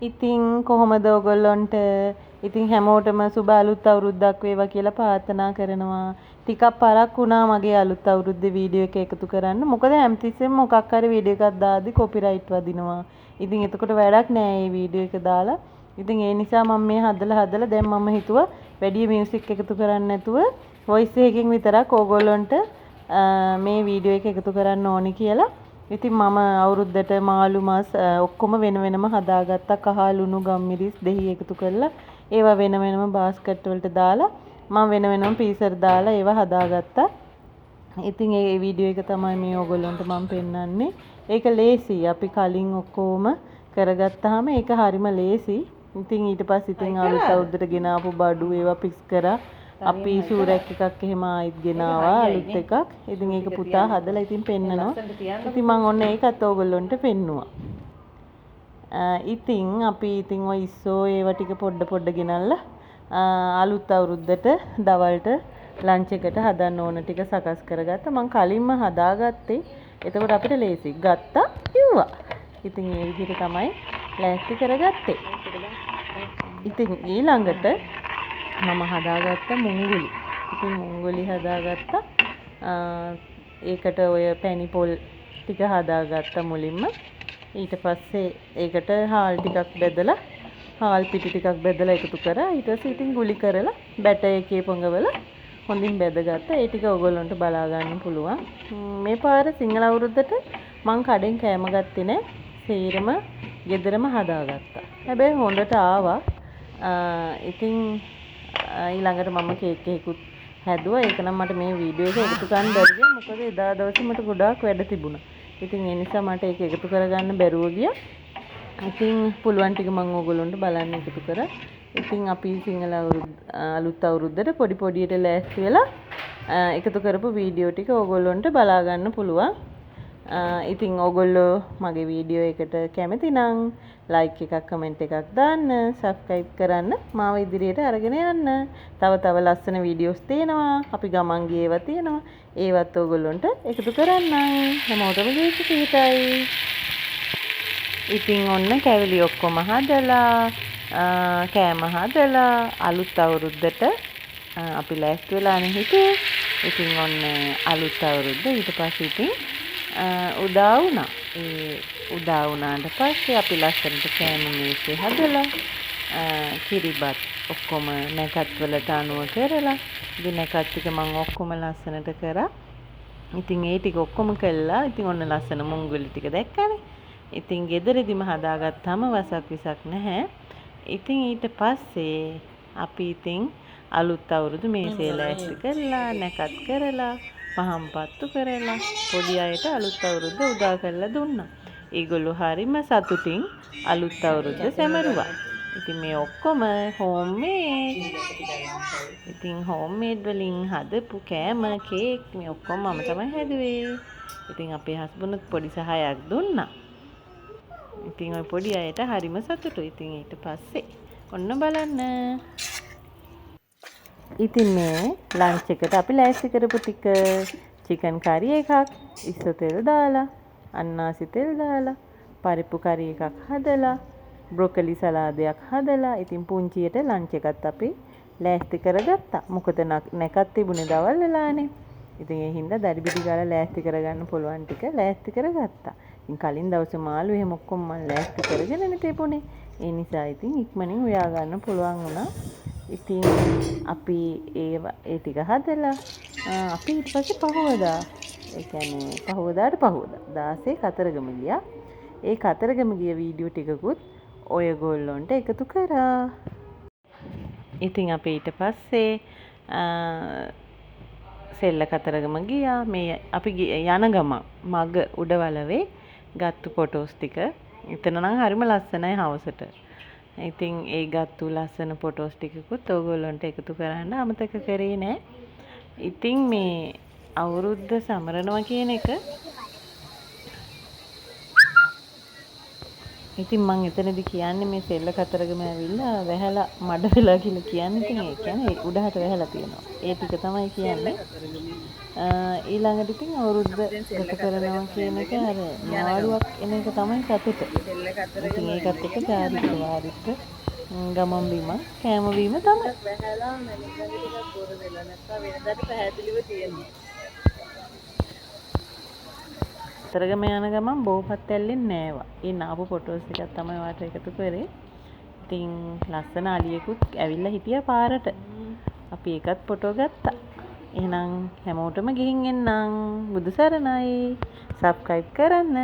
ඉතින් කොහොමද ඔයගොල්ලන්ට ඉතින් හැමෝටම සුබ අලුත් අවුරුද්දක් වේවා කියලා ප්‍රාර්ථනා කරනවා. ටිකක් පරක් වුණා මගේ අලුත් අවුරුද්දේ වීඩියෝ එක එකතු කරන්න. මොකද හැමතිස්සෙම මොකක් හරි වීඩියෝ එකක් දාද්දි කොපිරයිට් වදිනවා. ඉතින් එතකොට වැඩක් නෑ මේ වීඩියෝ එක දාලා. ඉතින් ඒ නිසා මම මේ හදලා දැන් මම හිතුවා වැඩි මියුසික් එකතු කරන්න නැතුව වොයිස් එකකින් විතරක් ඕගොල්ලන්ට මේ වීඩියෝ එක එකතු කරන්න ඕනි කියලා. ඉතින් මම අවුරුද්දට මාළු මාස් ඔක්කොම වෙන වෙනම හදාගත්තා. කහ ලුණු ගම්මිරිස් දෙහි එකතු කරලා ඒවා වෙන වෙනම බාස්කට් වලට දාලා මම වෙන වෙනම පීසර් දාලා ඒවා හදාගත්තා. ඉතින් ඒ වීඩියෝ එක තමයි මේ ඕගොල්ලන්ට මම පෙන්නන්නේ. ඒක ලේසි. අපි කලින් ඔක්කොම කරගත්තාම ඒක හරිම ලේසි. ඉතින් ඊට පස්සේ ඉතින් අලුත් අවුරුද්දට ගෙනාපු බඩු ඒවා පික්ස් කරා. අපි සූරැක් එකක් එහෙම ආයිත් ගෙනාවා අලුත් එකක්. ඉතින් ඒක පුතා හදලා ඉතින් පෙන්නනවා. ඉතින් මම ඔන්න ඒකත් ඕගොල්ලන්ට පෙන්නුවා. ඉතින් අපි ඉතින් ඔය ඉස්සෝ ඒවා ටික පොඩ ගෙනල්ලා අලුත් අවුරුද්දට දවල්ට ලන්ච් එකට හදන්න ඕන ටික සකස් කරගත්තා. මම කලින්ම හදාගත්තේ. එතකොට අපිට ලේසි. ගත්තා ඉව්වා. ඉතින් මේ විදිහට තමයි ලෑස්ති කරගත්තේ. ඉතින් ඊළඟට මම හදාගත්ත මුංගුලි. ඉතින් මුංගුලි හදාගත්තා. ඒකට ඔය පැණි පොල් ටික හදාගත්තා මුලින්ම. ඊට පස්සේ ඒකට හාල් ටිකක් බෙදලා හාල් පිටි ටිකක් බෙදලා එකතු කරා. ඊට පස්සේ ඉතින් ගුලි කරලා බැටර් එකේ පොඟවල හොඳින් බෙදගත්තා. ඒ ටික ඔයගොල්ලන්ට බලා ගන්න පුළුවන්. මේ පාර සිංහල අවුරුද්දට මං කඩෙන් කෑම ගත්තේ නෑ. සීරම ගෙදරම හදාගත්තා. හැබැයි හොඳට ආවා. ඉතින් ඊළඟට මම කේක් එකකුත් හැදුවා. ඒක නම් මට මේ වීඩියෝ එක එකතු කරන්න බැරි ගියා. මොකද එදා දවසේ මට ගොඩාක් වැඩ තිබුණා. ඉතින් ඒ නිසා මට ඒක එකතු කරගන්න බැරුව ගියා. ඉතින් පුළුවන් ටික මම ඕගොල්ලන්ට බලන්න එකතු කරා. ඉතින් අපි සිංහල අලුත් අවුරුද්දට පොඩියට ලෑස්ති වෙලා එකතු කරපු වීඩියෝ ටික ඕගොල්ලන්ට බලා ගන්න පුළුවන්. ඉතින් ඕගොල්ලෝ මගේ වීඩියෝ එකට කැමති නම් ලයික් එකක් කමෙන්ට් එකක් දාන්න, සබ්ස්ක්‍රයිබ් කරන්න, මාව ඉදිරියට අරගෙන යන්න. තව ලස්සන වීඩියෝස් තියෙනවා. අපි ගමන් ගියේවා තියෙනවා. ඒවත් ඕගොල්ලන්ට එකතු කරන්නම්. හැමෝටම ජීවිත පිහිටයි. ඉතින් ඔන්න කැවිලි ඔක්කොම හදලා කෑම හදලා අලුත් අවුරුද්දට අපි ලෑස්ති වෙලානේ හිටියේ. ඉතින් ඔන්න අලුත් අවුරුද්ද ඊට පස්සේ ඉතින් උදා වුණා. ඒ උදා වුණාට පස්සේ අපි ලස්සනට කෑම මේසේ හදලා කිරිබත් ඔක්කොම නැකත් වලට අනුව කරලා ඉතින් නැකත් ටික මම ඔක්කොම ලස්සනට කරා. ඉතින් ඒ ටික ඔක්කොම කළා. ඉතින් ඔන්න ලස්සන මුංගුලි ටික දැක්කනේ. ඉතින් ගෙදරදිම හදාගත්තාම වසක් විසක් නැහැ. ඉතින් ඊට පස්සේ අපි ඉතින් අලුත් අවුරුදු මේසේ ලෑස්ති කරලා නැකත් කරලා පහන් පත්තු කරලා පොඩි අයට අලුත් අවුරුද්ද උදා කරලා දුන්නා. ඒගොල්ලෝ හරිම සතුටින් අලුත් අවුරුද්ද සැමරුවා. ඉතින් මේ ඔක්කොම හෝම්මේඩ්. ඉතින් හෝම්මේඩ් වලින් හදපු කෑම කේක් මේ ඔක්කොම මම තමයි හැදුවේ. ඉතින් අපේ හස්බන්ඩ්ත් පොඩි සහායක් දුන්නා. ඉතින් ඔය පොඩි අයට හරිම සතුටුයි. ඉතින් ඊට පස්සේ ඔන්න බලන්න. ඉතින් මේ ලන්ච් එකට අපි ලෑස්ති කරපු ටික චිකන් කරි එකක්, ඉස්සෝ තෙල් දාලා, අන්නාසි තෙල් දාලා, පරිප්පු කරි එකක් හදලා, බ්‍රොකලි සලාදයක් හදලා, ඉතින් පුංචියට ලන්ච් එකත් අපි ලෑස්ති කරගත්තා. මොකද නැකත් තිබුණේ දවල් වෙලානේ. ඉතින් ඒ හින්දා දරි පිටි ගාලා ලෑස්ති කරගන්න පුළුවන් ටික ලෑස්ති කරගත්තා. ඉතින් කලින් දවසේ මාළු එහෙම ඔක්කොම මම ලෑස්ති කරගෙනනේ තිබුණේ. ඒ නිසා ඉතින් ඉක්මනින් උයා ගන්න පුළුවන් වුණා. ඉතින් අපි ඒ ටික හදලා අපි ඊට පස්සේ පහවදා ඒ කියන්නේ පහවදාට 16 කතරගම ගියා. ඒ කතරගම ගිය වීඩියෝ ටිකකුත් ඔයගොල්ලන්ට එකතු කරා. ඉතින් අපි ඊට පස්සේ සෙල්ල කතරගම ගියා. මේ අපි යන ගමන් මග උඩවලවේ ගත්තු ෆොටෝස් ටික. එතන නම් හරිම ලස්සනයි හවසට. ඉතින් ඒ ගත්තු ලස්සන ෆොටෝස් ටිකකුත් ඕගොල්ලන්ට එකතු කරන්න අමතක කරේ නෑ. ඉතින් මේ අවුරුද්ද සමරනවා කියන එක ඉතින් මං එතනදි කියන්නේ මේ සෙල්ල කතරගම ඇවිල්ලා වැහැලා මඩ වෙලා කියලා කියන්නේ. ඉතින් ඒ කියන්නේ උඩහට වැහැලා තියෙනවා. ඒ ටික තමයි කියන්නේ. ඊළඟට ඉතින් අවුරුද්ද ගත කරනවා කියන එක අර නාඩුවක් එන එක තමයි සතුට. ඉතින් ඒකත් එක්ක චාරිත්‍ර වාරිත්‍ර ගමන් බිමන් කෑම බීම තමයි. වැහැලා මැනිකන් ටිකක් බොර වෙලා නැත්නම් වෙනදාට පැහැදිලිව තියෙනවා. කතරගම යන ගමන් බෝපත් ඇල්ලෙන් නෑවා. ඒ නාපු ෆොටෝස් ටිකක් තමයි වාට එකතු කරේ. ඉතින් ලස්සන අලියෙකුත් ඇවිල්ලා හිටියා පාරට. අපි ඒකත් ෆොටෝ ගත්තා. එහෙනම් හැමෝටම ගිහින් එන්නම්. බුදු සරණයි. සබ්ස්ක්‍රයිබ් කරන්න.